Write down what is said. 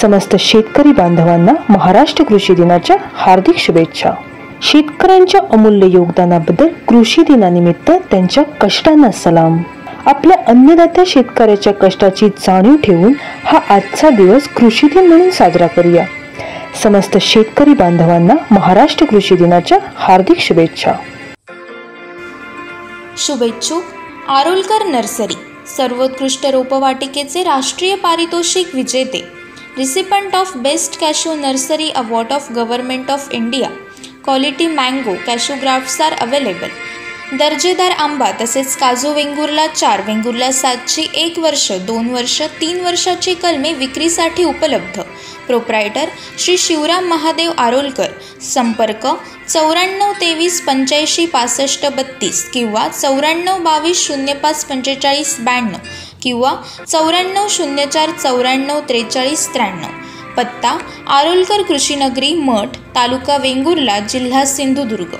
समस्त शेतकरी बांधवांना महाराष्ट्र कृषी दिनाच्या हार्दिक शुभेच्छा। शेतकऱ्यांच्या अमूल्य योगदानाबद्दल कृषी दिनानिमित्त त्यांच्या कष्टांना सलाम। आपल्या अन्नदात्या शेतकऱ्याच्या कष्टाची जाणीव ठेवून हा आजचा दिवस कृषी दिन म्हणून साजरा करूया। समस्त शेतकरी बांधवांना महाराष्ट्र कृषी दिनाच्या हार्दिक शुभेच्छा। शुभेच्छुक आरोलकर नर्सरी, सर्वोत्कृष्ट रोपवाटिकेचे राष्ट्रीय पारितोषिक विजेते, recipient of best cashew nursery award of government of India. Quality mango cashew grafts are available. दर्जेदार आंबा तसेच काजू वेंगुर्ला 4, वेंगुर्ला 7ची 1 वर्ष, 2 वर्ष, 3 वर्षाची कलमे विक्रीसाठी उपलब्ध। प्रोप्रायटर श्री शिवराम महादेव आरोलकर। संपर्क 94 23 85 65 32 किंवा 94 22 05 45 92 किंवा 94 04 94 43 93। पत्ता आरोलकर कृषीनगरी मठ, तालुका वेंगुर्ला, जिल्हा सिंधुदुर्ग।